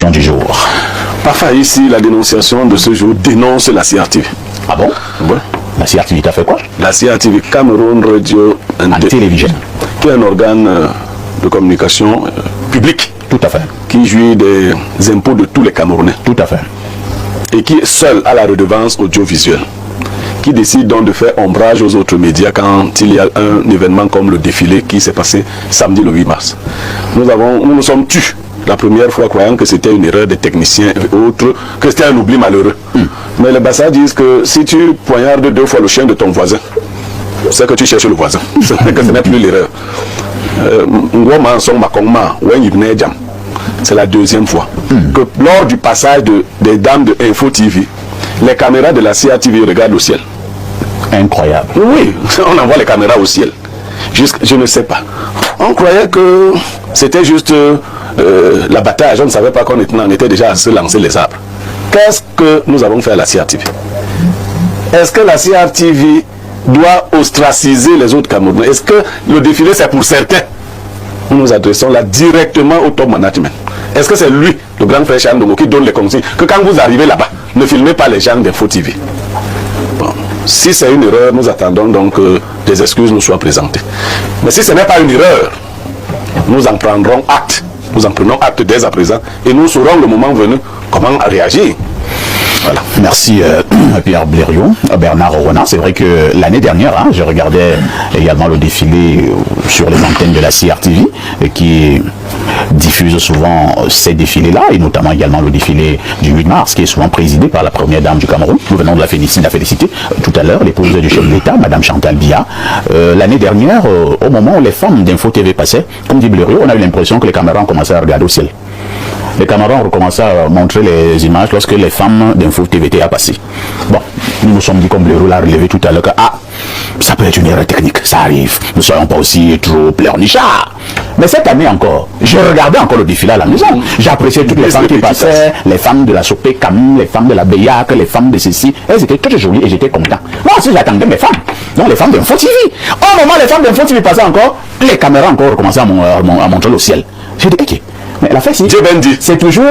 dénonciation du jour. Parfois ici, la dénonciation de ce jour dénonce la CRTV. Ah bon? Ouais. La CRTV t'a fait quoi? La CRTV, Cameroun Radio and Television, qui est un organe de communication public. Tout à fait. Qui jouit des impôts de tous les Camerounais. Tout à fait. Et qui est seul à la redevance audiovisuelle. Qui décide donc de faire ombrage aux autres médias quand il y a un événement comme le défilé qui s'est passé samedi le 8 mars. Nous nous sommes tus la première fois croyant que c'était une erreur des techniciens et autres, que c'était un oubli malheureux. Mais les Bassa disent que si tu poignardes 2 fois le chien de ton voisin, c'est que tu cherches le voisin. Que ce n'est plus l'erreur. C'est la 2e fois que lors du passage des dames de Info TV, les caméras de la CRTV regardent au ciel. Incroyable. Oui, on envoie les caméras au ciel. Je ne sais pas. On croyait que c'était juste la bataille. Je ne savais pas qu'on était déjà à se lancer les arbres. Qu'est-ce que nous avons fait à la CRTV? Est-ce que la CRTV doit ostraciser les autres Camerounais? Est-ce que le défilé c'est pour certains? Nous nous adressons là directement au top management. Est-ce que c'est lui, le grand frère Chandongo, qui donne les consignes que quand vous arrivez là-bas, ne filmez pas les gens d'Info TV? Bon. Si c'est une erreur, nous attendons donc que des excuses nous soient présentées. Mais si ce n'est pas une erreur, nous en prendrons acte. Nous en prenons acte dès à présent et nous saurons le moment venu comment réagir. Voilà. Merci Pierre Blériot, Bernard Rona. C'est vrai que l'année dernière, je regardais également le défilé sur les antennes de la CRTV qui diffuse souvent ces défilés-là et notamment également le défilé du 8 mars qui est souvent présidé par la première dame du Cameroun. Nous venons de la féliciter tout à l'heure, l'épouse du chef d'État, Madame Chantal Biya. L'année dernière, au moment où les femmes d'Info TV passaient, comme dit Blériot, on a eu l'impression que les caméras ont commencé à regarder au ciel. Les caméras ont recommencé à montrer les images lorsque les femmes d'Info TVT a passé. Bon, nous nous sommes dit comme Blériot l'a relevé tout à l'heure que ça peut être une erreur technique, ça arrive. Nous ne soyons pas aussi trop pleurnichards. Mais cette année encore, je regardais encore le défilé à la maison. J'appréciais toutes les femmes qui passaient, les femmes de la Sopé Camille, les femmes de la Beyac, les femmes de ceci. Elles étaient toutes jolies et j'étais content. Moi aussi j'attendais mes femmes. Non, les femmes d'Info TV. Au moment où les femmes d'Info TV passaient encore, les caméras encore recommençaient à montrer le ciel. J'ai dit, ok. Mais la fête, c'est toujours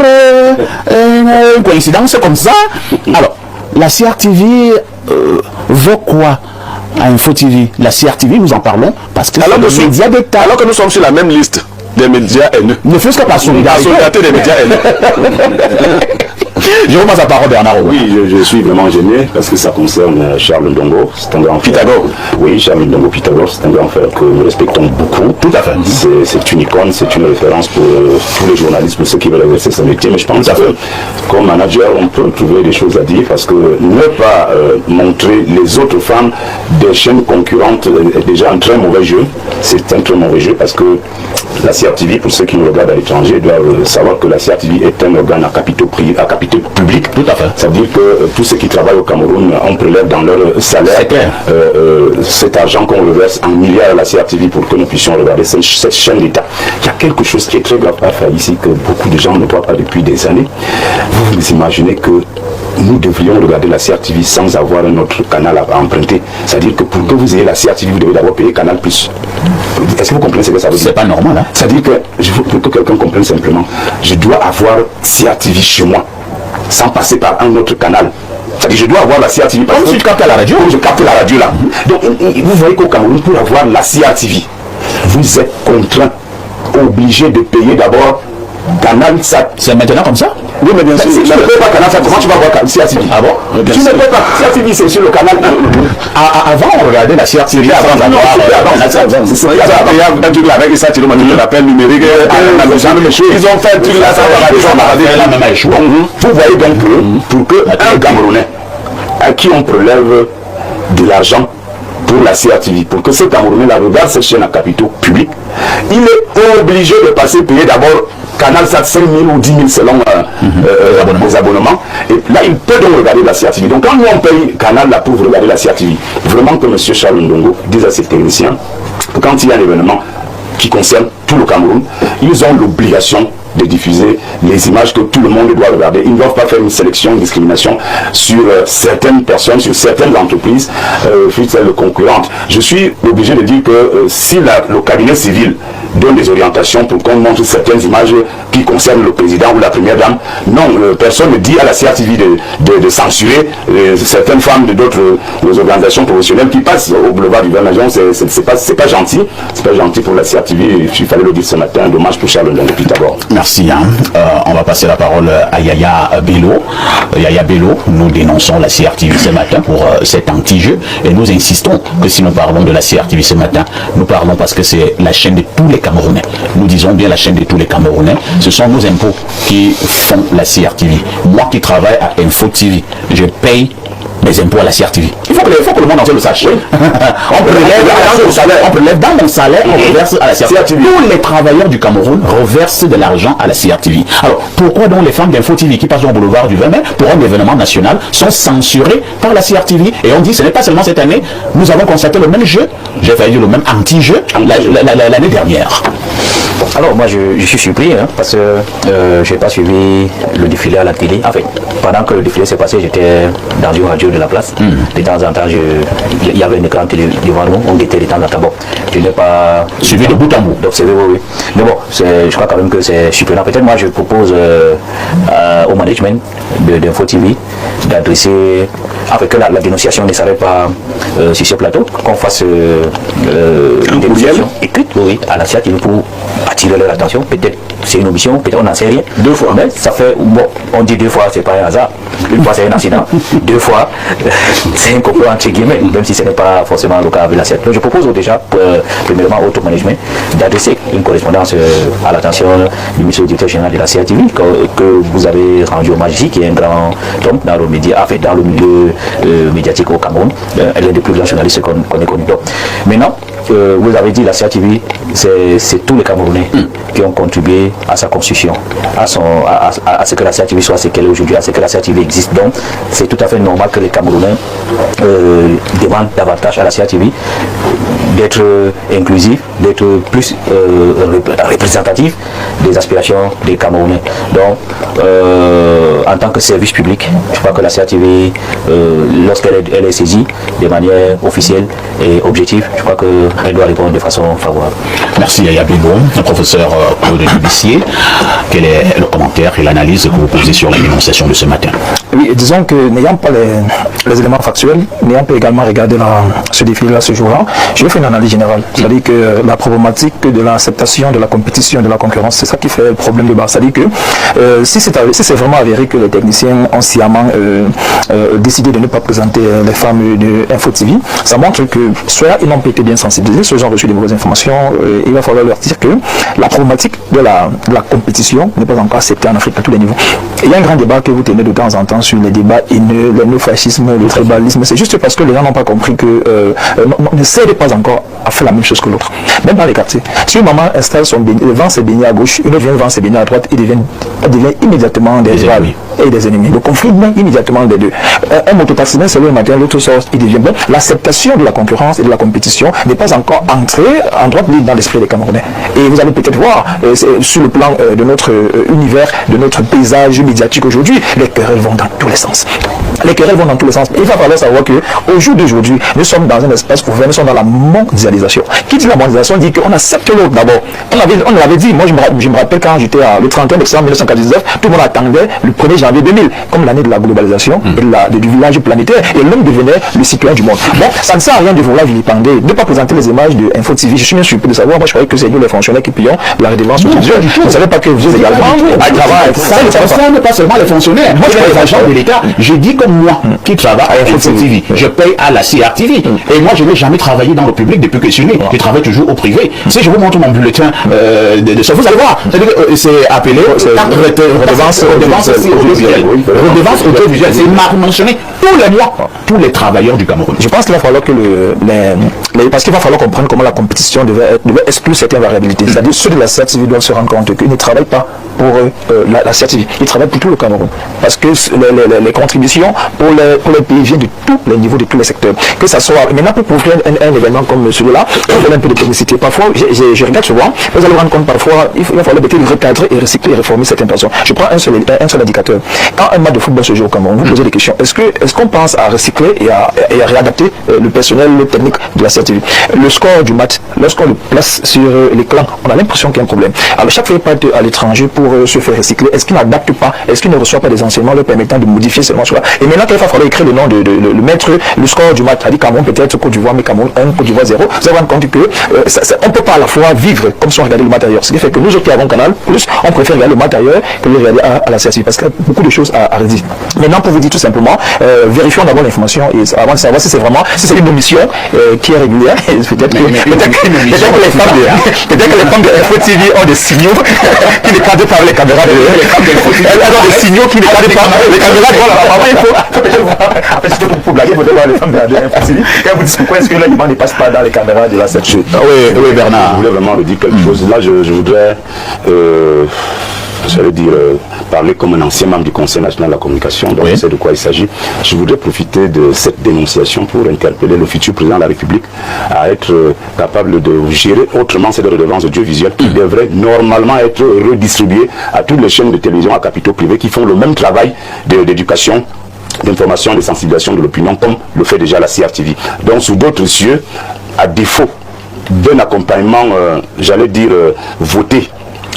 une coïncidence comme ça. Alors, la CRTV veut quoi à Info TV? La CRTV, nous en parlons parce que alors c'est le média d'État. Alors que nous sommes sur la même liste des médias haineux. Ne fût-ce que par solidarité des médias haineux. Je repasse la parole Bernard. Oui, je suis vraiment gêné parce que ça concerne Charles Ndongo. C'est un grand frère. Pythagore. Oui, Charles Ndongo Pythagore, c'est un grand frère que nous respectons beaucoup. Tout à fait. C'est une icône, c'est une référence pour tous les journalistes, pour ceux qui veulent exercer ce métier. Mais je pense que comme manager, on peut trouver des choses à dire parce que ne pas montrer les autres femmes des chaînes concurrentes est déjà un très mauvais jeu. C'est un très mauvais jeu parce que la CRTV, pour ceux qui nous regardent à l'étranger, doivent savoir que la CRTV est un organe à capitaux public. Tout à fait. Ça veut dire que tous ceux qui travaillent au Cameroun, on prélève dans leur salaire cet argent qu'on reverse en milliards à la CRTV pour que nous puissions regarder cette chaîne d'État. Il y a quelque chose qui est très grave à faire ici que beaucoup de gens ne voient pas depuis des années. Vous imaginez que nous devrions regarder la CRTV sans avoir un autre canal à emprunter. C'est-à-dire que pour que vous ayez la CRTV, vous devez d'abord payer Canal+. Est-ce que vous comprenez ce que ça veut dire? C'est pas normal, hein? C'est-à-dire que, pour que quelqu'un comprenne simplement, je dois avoir CRTV chez moi, sans passer par un autre canal. C'est-à-dire que je dois avoir la CRTV parce que tu captes à la radio. Je capte la radio là. Donc vous voyez qu'au Cameroun, pour avoir la CRTV, vous êtes contraint, obligé de payer d'abord Canal Sat. C'est maintenant comme ça? Oui, mais bien sûr. Si tu ne payes pas Canal Sat, comment tu vas voir CRTV? Ah bon? Tu ne payes pas CRTV, c'est sur le canal. Avant, on regardait la CRTV. L'appel numérique. Ils ont fait un truc là, ça va la même chose. Vous voyez donc que pour qu'un Camerounais à qui on prélève de l'argent pour la CRTV, pour que ce Camerounais la regarde cette chaîne à capitaux publics, il est obligé de passer payer d'abord Canal Sat 5 000 ou 10 000 selon les abonnements. Et là, il peut donc regarder la CRTV. Donc quand nous on paye Canal là pour regarder la CRTV, vraiment que M. Charles Ndongo dise à ses techniciens, quand il y a un événement qui concerne tout le Cameroun, ils ont l'obligation de diffuser les images que tout le monde doit regarder. Ils ne doivent pas faire une sélection, une discrimination sur certaines personnes, sur certaines entreprises, fussent elles concurrentes. Je suis obligé de dire que si le cabinet civil donne des orientations pour qu'on montre certaines images qui concernent le président ou la première dame, non, personne ne dit à la CRTV de censurer certaines femmes de d'autres organisations professionnelles qui passent au boulevard du Vernajon. C'est pas gentil. C'est pas gentil pour la CRTV. Il fallait le dire ce matin. Dommage pour Charles de Pythagore. Merci. On va passer la parole à Yaya Bello. Yaya Bello, nous dénonçons la CRTV ce matin pour cet anti-jeu et nous insistons que si nous parlons de la CRTV ce matin, nous parlons parce que c'est la chaîne de tous les Camerounais. Nous disons bien la chaîne de tous les Camerounais. Ce sont nos impôts qui font la CRTV. Moi qui travaille à Info TV, je paye mes impôts à la CRTV. Il faut que le monde entier le sache. Oui. on prélève dans mon salaire, on reverse à la CRTV. Tous les travailleurs du Cameroun reversent de l'argent à la CRTV. Alors, pourquoi donc les femmes d'Info TV qui passent au boulevard du 20 mai pour un événement national sont censurées par la CRTV? Et on dit, ce n'est pas seulement cette année, nous avons constaté le même jeu, j'ai failli dire le même anti-jeu l'année dernière. Alors moi je suis surpris parce que je n'ai pas suivi le défilé à la télé. En fait, pendant que le défilé s'est passé, j'étais dans une radio de la place. De temps en temps, il y avait un écran télé devant nous, on était de temps en temps. Bon, je n'ai pas suivi de bout en bout. D'observer, oui. Mais bon, je crois quand même que c'est surprenant. Peut-être moi je propose au management d'Info TV d'adresser, avec que la dénonciation ne s'arrête pas sur ce plateau, qu'on fasse une dénonciation écrite à la CRTV pour attirer leur attention. Peut-être c'est une omission, peut-être on n'en sait rien. 2 fois. Mais ça fait, bon, on dit 2 fois, c'est pas un hasard. Une fois c'est un accident. 2 fois, c'est un complot entre guillemets, même si ce n'est pas forcément le cas avec la CRTV. Donc je propose déjà, premièrement, au management, d'adresser une correspondance à l'attention du monsieur le directeur général de la CRTV, que vous avez rendu hommage ici, qui est un grand homme dans le média, en fait, dans le milieu médiatique au Cameroun, l'un des plus grands journalistes qu'on ait connu. Donc, maintenant, vous avez dit la CRTV, c'est tous les Camerounais qui ont contribué à sa construction, à ce que la CRTV soit ce qu'elle est aujourd'hui, à ce que la CRTV existe. Donc, c'est tout à fait normal que les Camerounais demandent davantage à la CRTV d'être inclusif, d'être plus représentatif des aspirations des Camerounais. Donc, en tant que service public, je crois que la CRTV, lorsqu'elle est saisie de manière officielle et objective, je crois qu'elle doit répondre de façon favorable. Merci Yaya Bello, professeur Claude Dubissier. Quel est le commentaire et l'analyse que vous posez sur la dénonciation de ce matin? Oui, disons que n'ayant pas les éléments factuels, n'ayant pas également regardé ce défilé-là ce jour-là, je vais faire une analyse générale. C'est-à-dire que la problématique de l'acceptation de la compétition, de la concurrence, c'est ça qui fait le problème de base. C'est-à-dire que si c'est vraiment avéré que les techniciens ont sciemment décidé de ne pas présenter les femmes de Info TV, ça montre que soit ils n'ont pas été bien sensibilisés, soit ils ont reçu des mauvaises informations. Il va falloir leur dire que la problématique de la compétition n'est pas encore acceptée en Afrique à tous les niveaux. Et il y a un grand débat que vous tenez de temps en temps sur les débats haineux, le néofascisme, le tribalisme. C'est juste parce que les gens n'ont pas compris que ne cèdent pas encore à faire la même chose que l'autre. Même dans les quartiers. Si une maman installe son beignet, vend ses beignets à gauche, une autre vient vendre ses beignets à droite, ils deviennent immédiatement des rivales et des ennemis. Le conflit naît immédiatement des deux. Un mototaximène, c'est le matin, l'autre sort, il devient bon. L'acceptation de la concurrence et de la compétition n'est pas encore entrée en droite ligne dans l'esprit des Camerounais. Et vous allez peut-être voir, sur le plan de notre univers, de notre paysage médiatique aujourd'hui, les querelles vont dans tous les sens. Les querelles vont dans tous les sens. Il va falloir savoir qu'au jour d'aujourd'hui, nous sommes dans un espace ouvert, nous sommes dans la mondialisation. Qui dit la mondialisation dit qu'on accepte l'autre d'abord. On l'avait dit, moi je me rappelle quand j'étais le 31 décembre 1999, tout le monde attendait le 1er janvier 2000 comme l'année de la globalisation et du village planétaire, et l'homme devenait le citoyen du monde. Bon, ça ne sert à rien de vouloir vilipender, de ne pas présenter les images de Info TV. Je suis bien surpris de savoir, moi je croyais que c'est nous les fonctionnaires qui payons la rédémence audiovisuelle. Vous ne savez pas que vous également ça ne concerne pas seulement les fonctionnaires. Moi je suis les agents de l'État. Je dis comme moi qui travaille à Info TV, je paye à la CRTV. Et moi je n'ai jamais travaillé dans le public depuis que je suis né. Je travaille toujours au privé. Si je vous montre mon bulletin de ça, vous allez voir. C'est appelé redevance audiovisuelle. Redevance audiovisuelle. C'est mentionné tous les mois, tous les travailleurs du Cameroun. Je pense qu'il va falloir que parce qu'il va falloir comprendre comment la compétition devait exclure certaines variabilités. C'est-à-dire ceux de la CRTV doivent se rendre compte qu'ils ne travaillent pas pour la CRTV. Ils travaillent pour tout le Cameroun. Parce que les contributions pour les pays vient de tous les niveaux, de tous les secteurs. Que ça soit, maintenant pour couvrir un événement comme celui-là, on donne un peu de publicité. Parfois, je regarde souvent, vous allez vous rendre compte parfois, il va falloir peut-être recadrer et recycler et réformer certaines personnes. Je prends un seul indicateur. Quand un match de football se joue au Cameroun, vous posez des questions. Est-ce qu'on pense à recycler et à réadapter le personnel, le technique de la CRTV? Le score du match, lorsqu'on le place sur l'écran, on a l'impression qu'il y a un problème. Alors chaque fois qu'il part à l'étranger pour se faire recycler, est-ce qu'il n'adapte pas, est-ce qu'il ne reçoit pas des enseignements leur permettant de modifier seulement cela? Et maintenant qu'il va falloir écrire le nom le mettre, le score du match, c'est-à-dire Cameroun peut-être Côte d'Ivoire, mais Cameroun 1, Côte d'Ivoire 0, vous allez rendre compte que on ne peut pas à la fois vivre comme si on regardait le match ailleurs. Ce qui fait que nous autres qui avons Canal Plus, on préfère regarder le match ailleurs que de regarder à la CRTV parce qu'il y a beaucoup de choses à redire. Maintenant, pour vous dire tout simplement, vérifions d'abord l'information et avant de savoir si c'est vraiment, si c'est une omission qui est régulière. Peut-être que les femmes de Info TV ont des signaux qui ne cadrent pas les caméras de elles ont des signaux qui ne cadrent pas les caméras de il faut peut-être voir. Après, si vous blaguez, vous devez voir les femmes de Info TV. Quand vous dites pourquoi est-ce que l'aliment ne passe pas dans les caméras de la 7 chose. Oui, Bernard, je voulais vraiment redire quelque chose. Là, je voudrais, j'allais dire, parler comme un ancien membre du Conseil national de la communication, donc je sais de quoi il s'agit. Je voudrais profiter de cette dénonciation pour interpeller le futur président de la République à être capable de gérer autrement cette redevance audiovisuelle qui devrait normalement être redistribuée à toutes les chaînes de télévision à capitaux privés qui font le même travail d'éducation, d'information, de sensibilisation de l'opinion comme le fait déjà la CRTV. Donc sous d'autres cieux, à défaut d'un accompagnement, j'allais dire, voté,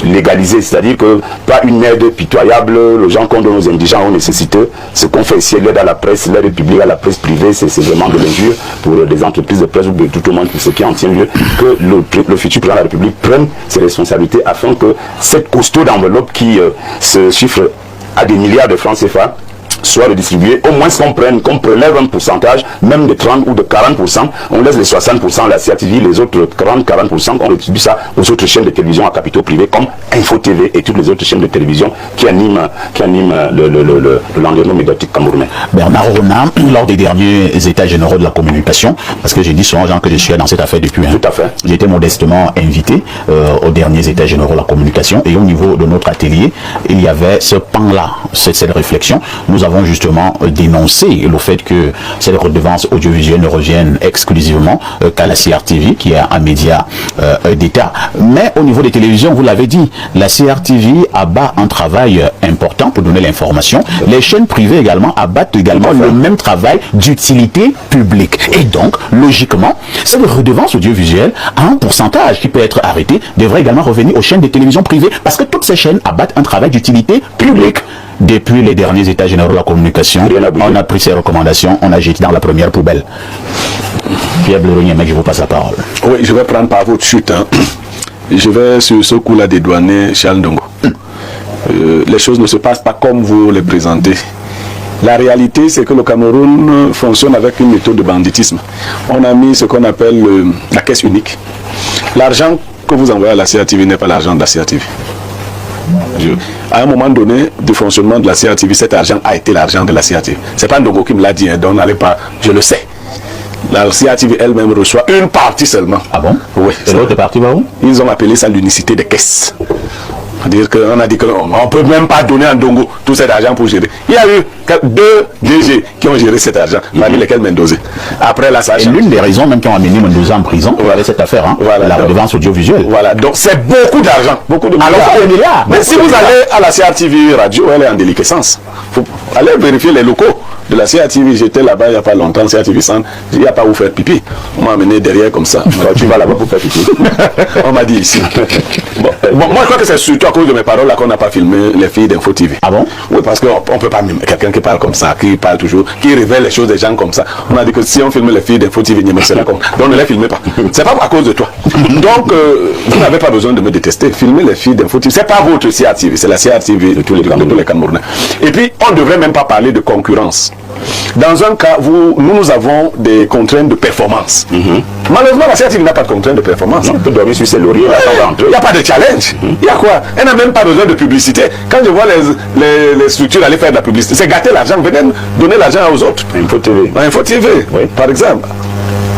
légalisé, c'est-à-dire que pas une aide pitoyable, les gens qu'on donne aux indigents, aux nécessiteux, ce qu'on fait ici, l'aide à la presse, l'aide publique à la presse privée, c'est vraiment de l'injure pour des entreprises de presse ou de tout au monde, pour ce qui en tient lieu, que le futur président de la République prenne ses responsabilités afin que cette costaud d'enveloppe qui se chiffre à des milliards de francs CFA soit redistribué, au moins qu'on prélève un pourcentage, même de 30 ou de 40%, on laisse les 60% à la CRTV, les autres 40%, on redistribue ça aux autres chaînes de télévision à capitaux privés comme Info TV et toutes les autres chaînes de télévision qui animent l'environnement médiatique camerounais. Bernard Rona, lors des derniers états généraux de la communication, parce que j'ai dit souvent aux gens que je suis dans cette affaire depuis. Tout à fait. J'ai été modestement invité aux derniers états généraux de la communication et au niveau de notre atelier, il y avait ce pan-là, cette réflexion. Nous avons justement dénoncé le fait que cette redevance audiovisuelle ne revienne exclusivement qu'à la CRTV, qui est un média d'État. Mais au niveau des télévisions, vous l'avez dit, la CRTV abat un travail important pour donner l'information. Les chaînes privées également abattent également le même travail d'utilité publique. Et donc, logiquement, cette redevance audiovisuelle à un pourcentage qui peut être arrêté devrait également revenir aux chaînes de télévision privées parce que toutes ces chaînes abattent un travail d'utilité publique. Depuis les derniers états généraux de la communication, on a pris ces recommandations, on a jeté dans la première poubelle. Pierre Bléronier, mec, je vous passe la parole. Oui, je vais prendre par votre chute. Je vais sur ce coup-là dédouaner Charles Ndongo. Les choses ne se passent pas comme vous les présentez. La réalité, c'est que le Cameroun fonctionne avec une méthode de banditisme. On a mis ce qu'on appelle la caisse unique. L'argent que vous envoyez à la CRTV n'est pas l'argent de la CRTV. À un moment donné du fonctionnement de la CRTV, cet argent a été l'argent de la CRTV. C'est pas Ndongo qui me l'a dit, hein, donc n'allez pas, je le sais. La CRTV elle-même reçoit une partie seulement. Ah bon? Oui. Et l'autre partie, va où? Ils ont appelé ça l'unicité des caisses. C'est-à-dire qu'on a dit qu'on ne peut même pas donner à Ndongo tout cet argent pour gérer. Il y a eu 2 DG qui ont géré cet argent, parmi lesquels Mendoza. Après là, ça a changé. Et l'une des raisons même qui ont amené Mendoza en prison, voilà cette affaire, hein, voilà, la redevance audiovisuelle. Voilà, donc c'est beaucoup d'argent, beaucoup de milliards. Alors, milliards. Mais si vous allez à la CRTV radio, elle est en déliquescence. Faut aller vérifier les locaux de la CRTV. J'étais là-bas il n'y a pas longtemps, CRTV Centre, il n'y a pas où faire pipi. On m'a amené derrière comme ça. Alors, tu vas là-bas pour faire pipi. On m'a dit ici. Bon, moi je crois que c'est surtout à cause de mes paroles là qu'on n'a pas filmé les filles d'Info TV. Ah bon? Oui, parce qu'on ne peut pas même quelqu'un qui parle comme ça, qui parle toujours, qui révèle les choses des gens comme ça. On a dit que si on filme les filles d'Info TV, c'est la donc ne les filmez pas. C'est pas à cause de toi. Donc vous n'avez pas besoin de me détester. Filmez les filles d'Info TV. C'est pas votre CRTV, c'est la CRTV de tous les Camerounais. Et puis on ne devrait même pas parler de concurrence. Dans un cas, nous avons des contraintes de performance. Malheureusement, la CRTV n'a pas de contraintes de performance. On peut dormir sur ses lauriers. Il n'y a pas de challenge. Il y a quoi? Elle n'a même pas besoin de publicité. Quand je vois les structures aller faire de la publicité, c'est gâter l'argent. Venez donner l'argent aux autres. Info TV. Info TV, oui, par exemple.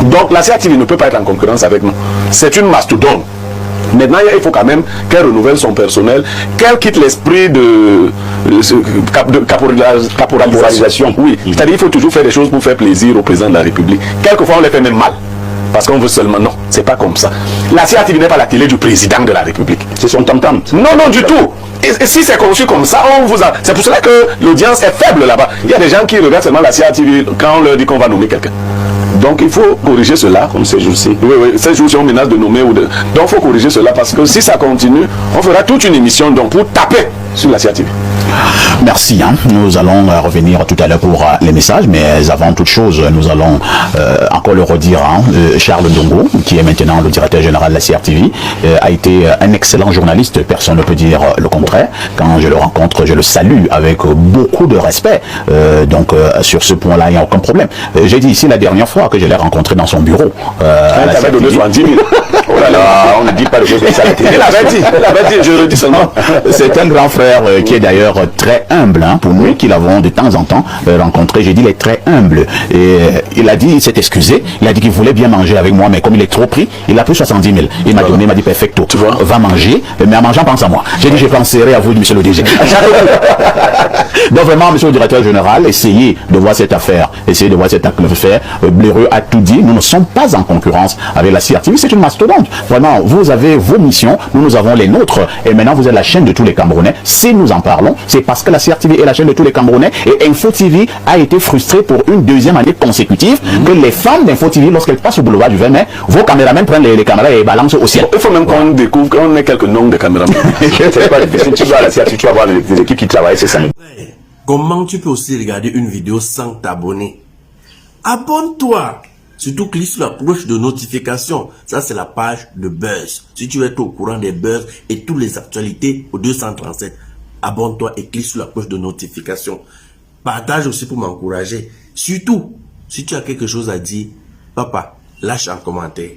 Donc la CRTV ne peut pas être en concurrence avec nous. C'est une mastodonte. Maintenant, il faut quand même qu'elle renouvelle son personnel, qu'elle quitte l'esprit de caporalisation. Oui, c'est-à-dire qu'il faut toujours faire des choses pour faire plaisir au président de la République. Quelquefois, on les fait même mal. Parce qu'on veut seulement... Non, c'est pas comme ça. La CRTV n'est pas la télé du président de la République. C'est son tam-tam. Non, non, du tout. Et si c'est conçu comme ça, on vous a... C'est pour cela que l'audience est faible là-bas. Il y a des gens qui regardent seulement la CRTV quand on leur dit qu'on va nommer quelqu'un. Donc il faut corriger cela. Comme ces jours-ci. Oui, oui, ces jours-ci on menace de nommer ou de... Donc il faut corriger cela parce que si ça continue, on fera toute une émission donc, pour taper sur la CRTV. Merci. Nous allons revenir tout à l'heure pour les messages, mais avant toute chose, nous allons encore le redire. Charles Ndongo, qui est maintenant le directeur général de la CRTV, a été un excellent journaliste. Personne ne peut dire le contraire. Quand je le rencontre, je le salue avec beaucoup de respect. Donc sur ce point-là, il n'y a aucun problème. J'ai dit ici la dernière fois que je l'ai rencontré dans son bureau. Elle t'avait donné 70 000. Oh là là, on ne dit pas de choses comme ça. Elle avait dit, je le dis seulement. C'est un grand frère qui est d'ailleurs très humble, pour nous qui l'avons de temps en temps rencontré. J'ai dit il est très humble et il a dit, il s'est excusé, il a dit qu'il voulait bien manger avec moi, mais comme il est trop pris, il a pris 70 000. Il m'a donné, il m'a dit perfecto, tu vois, va manger, mais en mangeant pense à moi. J'ai dit je penserai à vous, monsieur le DG. Donc vraiment, monsieur le directeur général, essayez de voir cette affaire, essayez de voir cette affaire. Bléreux a tout dit, nous ne sommes pas en concurrence avec la CRTV, c'est une mastodonte. Vraiment, vous avez vos missions, nous avons les nôtres, et maintenant vous êtes la chaîne de tous les Camerounais. Si nous en parlons, c'est parce que la CRTV est la chaîne de tous les Camerounais, et Info TV a été frustrée pour une deuxième année consécutive que les femmes d'Info TV, lorsqu'elles passent au boulevard du 20 mai, vos caméramans prennent les caméras et balancent au ciel. Il faut même qu'on découvre qu'on ait quelques noms de caméramans. C'est pas difficile, tu vas à la CRTV, tu vas voir les équipes qui travaillent, c'est ça. Comment tu peux aussi regarder une vidéo sans t'abonner? Abonne-toi! Surtout clique sur la cloche de notification. Ça, c'est la page de Buzz. Si tu veux être au courant des buzz et toutes les actualités au 237, abonne-toi et clique sur la cloche de notification. Partage aussi pour m'encourager. Surtout, si tu as quelque chose à dire, papa, lâche un commentaire.